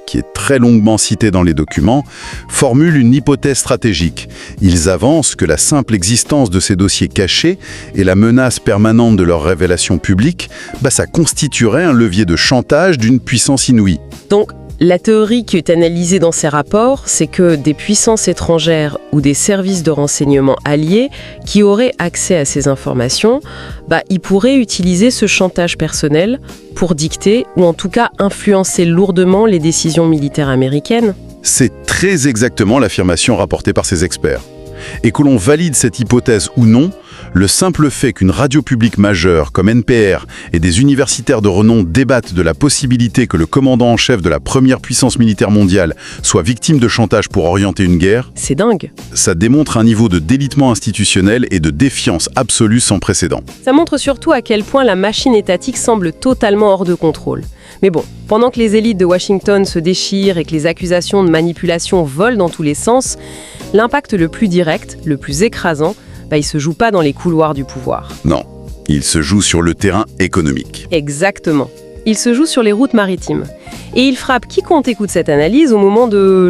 qui est très longuement cité dans les documents, formulent une hypothèse stratégique. Ils avancent que la simple existence de ces dossiers cachés et la menace permanente de leur révélation publique, ça constituerait un levier de chantage d'une puissance inouïe. Donc, la théorie qui est analysée dans ces rapports, c'est que des puissances étrangères ou des services de renseignement alliés qui auraient accès à ces informations, ils pourraient utiliser ce chantage personnel pour dicter ou en tout cas influencer lourdement les décisions militaires américaines. C'est très exactement l'affirmation rapportée par ces experts. Et que l'on valide cette hypothèse ou non, le simple fait qu'une radio publique majeure comme NPR et des universitaires de renom débattent de la possibilité que le commandant en chef de la première puissance militaire mondiale soit victime de chantage pour orienter une guerre, c'est dingue. Ça démontre un niveau de délitement institutionnel et de défiance absolue sans précédent. Ça montre surtout à quel point la machine étatique semble totalement hors de contrôle. Mais bon, pendant que les élites de Washington se déchirent et que les accusations de manipulation volent dans tous les sens, l'impact le plus direct, le plus écrasant, il se joue pas dans les couloirs du pouvoir. Non, il se joue sur le terrain économique. Exactement. Il se joue sur les routes maritimes. Et il frappe quiconque écoute cette analyse au moment de,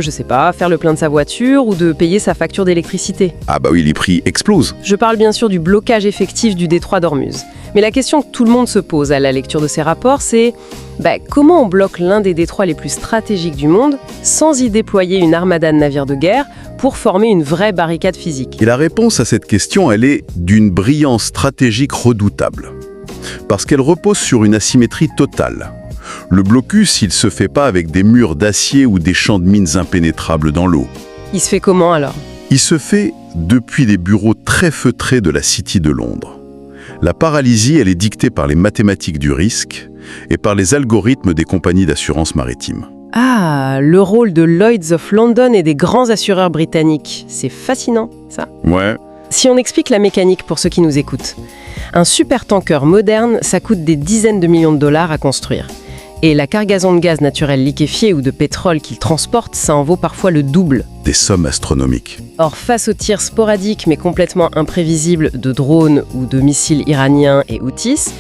faire le plein de sa voiture ou de payer sa facture d'électricité. Ah oui, les prix explosent. Je parle bien sûr du blocage effectif du détroit d'Ormuz. Mais la question que tout le monde se pose à la lecture de ces rapports, c'est comment on bloque l'un des détroits les plus stratégiques du monde sans y déployer une armada de navires de guerre pour former une vraie barricade physique? Et la réponse à cette question, elle est d'une brillance stratégique redoutable. Parce qu'elle repose sur une asymétrie totale. Le blocus, il se fait pas avec des murs d'acier ou des champs de mines impénétrables dans l'eau. Il se fait comment alors? Il se fait depuis les bureaux très feutrés de la City de Londres. La paralysie, elle est dictée par les mathématiques du risque et par les algorithmes des compagnies d'assurance maritime. Ah, le rôle de Lloyd's of London et des grands assureurs britanniques. C'est fascinant, ça. Ouais. Si on explique la mécanique pour ceux qui nous écoutent. Un supertanker moderne, ça coûte des dizaines de millions de dollars à construire. Et la cargaison de gaz naturel liquéfié ou de pétrole qu'il transporte, ça en vaut parfois le double. Des sommes astronomiques. Or, face aux tirs sporadiques mais complètement imprévisibles de drones ou de missiles iraniens et Houthis,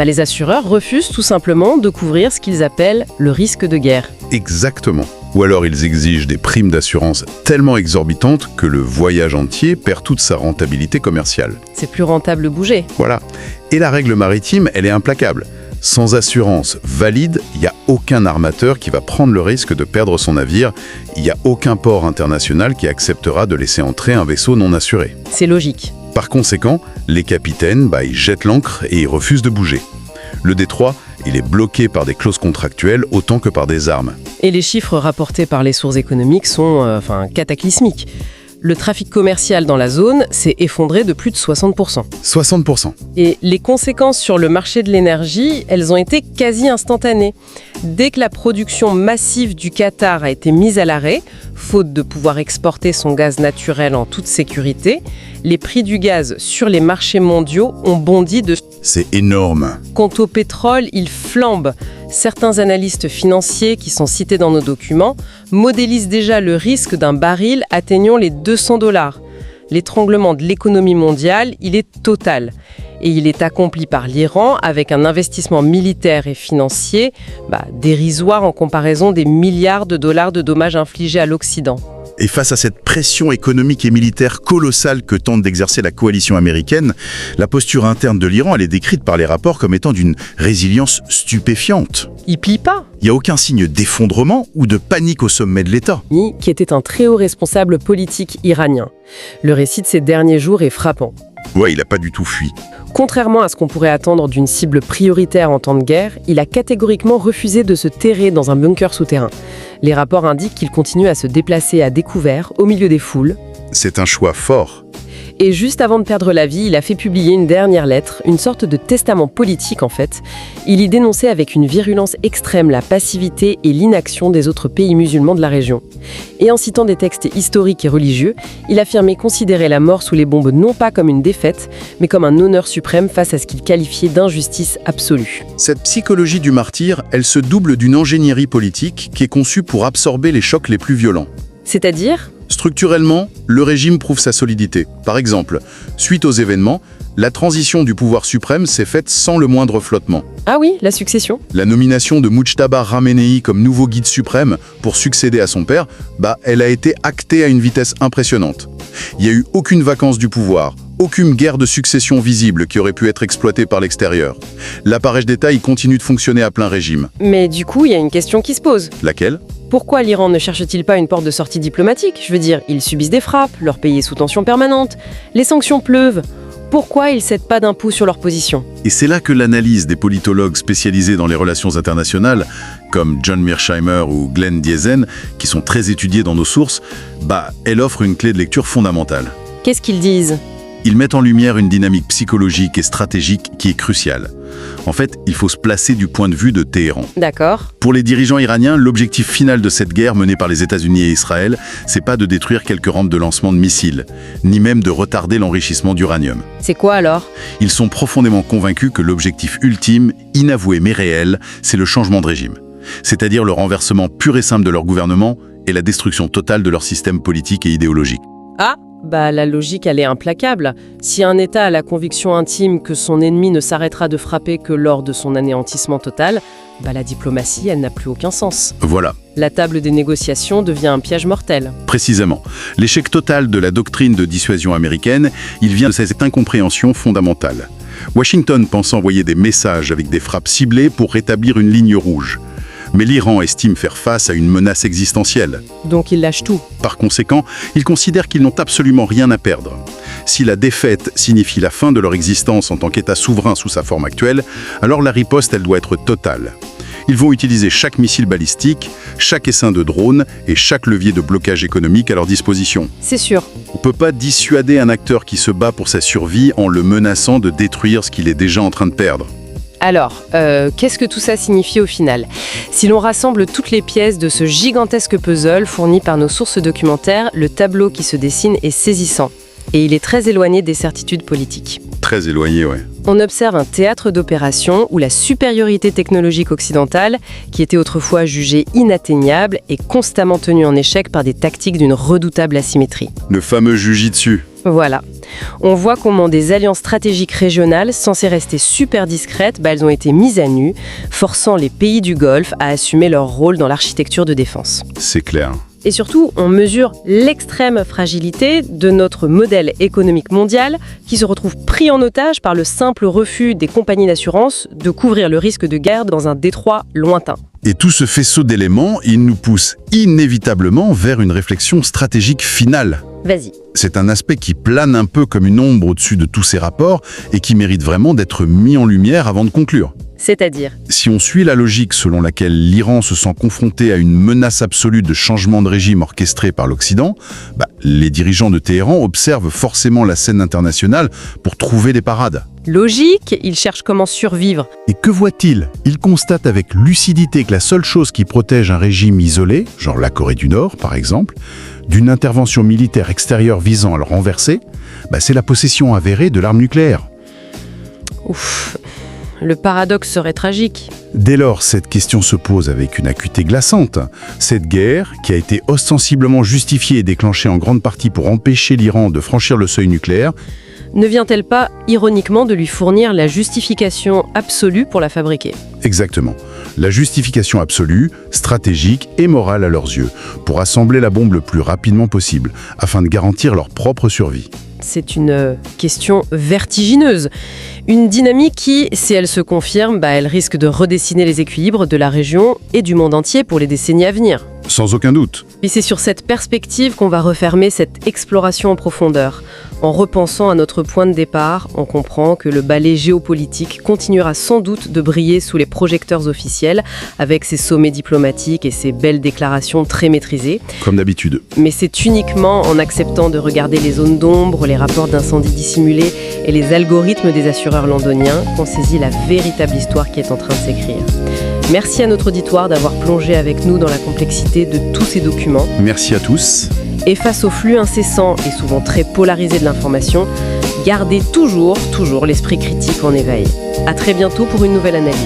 les assureurs refusent tout simplement de couvrir ce qu'ils appellent le risque de guerre. Exactement. Ou alors ils exigent des primes d'assurance tellement exorbitantes que le voyage entier perd toute sa rentabilité commerciale. C'est plus rentable de bouger. Voilà. Et la règle maritime, elle est implacable. Sans assurance valide, il n'y a aucun armateur qui va prendre le risque de perdre son navire. Il n'y a aucun port international qui acceptera de laisser entrer un vaisseau non assuré. C'est logique. Par conséquent, les capitaines, ils jettent l'ancre et ils refusent de bouger. Le détroit, il est bloqué par des clauses contractuelles autant que par des armes. Et les chiffres rapportés par les sources économiques sont cataclysmiques. Le trafic commercial dans la zone s'est effondré de plus de 60%. 60%. Et les conséquences sur le marché de l'énergie, elles ont été quasi instantanées. Dès que la production massive du Qatar a été mise à l'arrêt, faute de pouvoir exporter son gaz naturel en toute sécurité, les prix du gaz sur les marchés mondiaux ont bondi de... C'est énorme. Quant au pétrole, il flambe. Certains analystes financiers qui sont cités dans nos documents modélisent déjà le risque d'un baril atteignant les $200. L'étranglement de l'économie mondiale, il est total. Et il est accompli par l'Iran avec un investissement militaire et financier dérisoire en comparaison des milliards de dollars de dommages infligés à l'Occident. Et face à cette pression économique et militaire colossale que tente d'exercer la coalition américaine, la posture interne de l'Iran, elle est décrite par les rapports comme étant d'une résilience stupéfiante. Il plie pas. Il n'y a aucun signe d'effondrement ou de panique au sommet de l'État. Qui était un très haut responsable politique iranien. Le récit de ces derniers jours est frappant. Ouais, il n'a pas du tout fui. Contrairement à ce qu'on pourrait attendre d'une cible prioritaire en temps de guerre, il a catégoriquement refusé de se terrer dans un bunker souterrain. Les rapports indiquent qu'il continue à se déplacer à découvert, au milieu des foules. C'est un choix fort. Et juste avant de perdre la vie, il a fait publier une dernière lettre, une sorte de testament politique en fait. Il y dénonçait avec une virulence extrême la passivité et l'inaction des autres pays musulmans de la région. Et en citant des textes historiques et religieux, il affirmait considérer la mort sous les bombes non pas comme une défaite, mais comme un honneur suprême face à ce qu'il qualifiait d'injustice absolue. Cette psychologie du martyr, elle se double d'une ingénierie politique qui est conçue pour absorber les chocs les plus violents. C'est-à-dire ? Structurellement, le régime prouve sa solidité. Par exemple, suite aux événements, La transition du pouvoir suprême s'est faite sans le moindre flottement. Ah oui, la succession. La nomination de Mujtaba Ramenei comme nouveau guide suprême pour succéder à son père, elle a été actée à une vitesse impressionnante. Il n'y a eu aucune vacance du pouvoir, aucune guerre de succession visible qui aurait pu être exploitée par l'extérieur. L'appareil d'État y continue de fonctionner à plein régime. Mais du coup, il y a une question qui se pose. Laquelle ? Pourquoi l'Iran ne cherche-t-il pas une porte de sortie diplomatique ? Je veux dire, ils subissent des frappes, leur pays est sous tension permanente, les sanctions pleuvent. Pourquoi ils ne cèdent pas d'impôt sur leur position ? Et c'est là que l'analyse des politologues spécialisés dans les relations internationales, comme John Mearsheimer ou Glenn Diesen, qui sont très étudiés dans nos sources, elle offre une clé de lecture fondamentale. Qu'est-ce qu'ils disent ? Ils mettent en lumière une dynamique psychologique et stratégique qui est cruciale. En fait, il faut se placer du point de vue de Téhéran. D'accord. Pour les dirigeants iraniens, l'objectif final de cette guerre menée par les États-Unis et Israël, c'est pas de détruire quelques rampes de lancement de missiles, ni même de retarder l'enrichissement d'uranium. C'est quoi alors ? Ils sont profondément convaincus que l'objectif ultime, inavoué mais réel, c'est le changement de régime. C'est-à-dire le renversement pur et simple de leur gouvernement et la destruction totale de leur système politique et idéologique. Ah, la logique, elle est implacable. Si un État a la conviction intime que son ennemi ne s'arrêtera de frapper que lors de son anéantissement total, la diplomatie, elle n'a plus aucun sens. Voilà. La table des négociations devient un piège mortel. Précisément. L'échec total de la doctrine de dissuasion américaine, il vient de cette incompréhension fondamentale. Washington pense envoyer des messages avec des frappes ciblées pour rétablir une ligne rouge. Mais l'Iran estime faire face à une menace existentielle. Donc ils lâchent tout. Par conséquent, ils considèrent qu'ils n'ont absolument rien à perdre. Si la défaite signifie la fin de leur existence en tant qu'État souverain sous sa forme actuelle, alors la riposte, elle doit être totale. Ils vont utiliser chaque missile balistique, chaque essaim de drone et chaque levier de blocage économique à leur disposition. C'est sûr. On ne peut pas dissuader un acteur qui se bat pour sa survie en le menaçant de détruire ce qu'il est déjà en train de perdre. Alors, qu'est-ce que tout ça signifie au final ? Si l'on rassemble toutes les pièces de ce gigantesque puzzle fourni par nos sources documentaires, le tableau qui se dessine est saisissant. Et il est très éloigné des certitudes politiques. Très éloigné, ouais. On observe un théâtre d'opération où la supériorité technologique occidentale, qui était autrefois jugée inatteignable, est constamment tenue en échec par des tactiques d'une redoutable asymétrie. Le fameux jujitsu. Voilà. On voit comment des alliances stratégiques régionales, censées rester super discrètes, elles ont été mises à nu, forçant les pays du Golfe à assumer leur rôle dans l'architecture de défense. C'est clair. Et surtout, on mesure l'extrême fragilité de notre modèle économique mondial qui se retrouve pris en otage par le simple refus des compagnies d'assurance de couvrir le risque de guerre dans un détroit lointain. Et tout ce faisceau d'éléments, il nous pousse inévitablement vers une réflexion stratégique finale. Vas-y. C'est un aspect qui plane un peu comme une ombre au-dessus de tous ces rapports et qui mérite vraiment d'être mis en lumière avant de conclure. C'est-à-dire ? Si on suit la logique selon laquelle l'Iran se sent confronté à une menace absolue de changement de régime orchestré par l'Occident, les dirigeants de Téhéran observent forcément la scène internationale pour trouver des parades. Logique, ils cherchent comment survivre. Et que voient-ils ? Ils constatent avec lucidité que la seule chose qui protège un régime isolé, genre la Corée du Nord par exemple, d'une intervention militaire extérieure visant à le renverser, c'est la possession avérée de l'arme nucléaire. Ouf, le paradoxe serait tragique. Dès lors, cette question se pose avec une acuité glaçante. Cette guerre, qui a été ostensiblement justifiée et déclenchée en grande partie pour empêcher l'Iran de franchir le seuil nucléaire, ne vient-elle pas, ironiquement, de lui fournir la justification absolue pour la fabriquer ? Exactement. La justification absolue, stratégique et morale à leurs yeux, pour assembler la bombe le plus rapidement possible, afin de garantir leur propre survie. C'est une question vertigineuse. Une dynamique qui, si elle se confirme, elle risque de redessiner les équilibres de la région et du monde entier pour les décennies à venir. Sans aucun doute. Et c'est sur cette perspective qu'on va refermer cette exploration en profondeur. En repensant à notre point de départ, on comprend que le ballet géopolitique continuera sans doute de briller sous les projecteurs officiels, avec ses sommets diplomatiques et ses belles déclarations très maîtrisées. Comme d'habitude. Mais c'est uniquement en acceptant de regarder les zones d'ombre, les rapports d'incendie dissimulés et les algorithmes des assureurs londoniens qu'on saisit la véritable histoire qui est en train de s'écrire. Merci à notre auditoire d'avoir plongé avec nous dans la complexité de tous ces documents. Merci à tous. Et face au flux incessant et souvent très polarisé de l'information, gardez toujours l'esprit critique en éveil. À très bientôt pour une nouvelle analyse.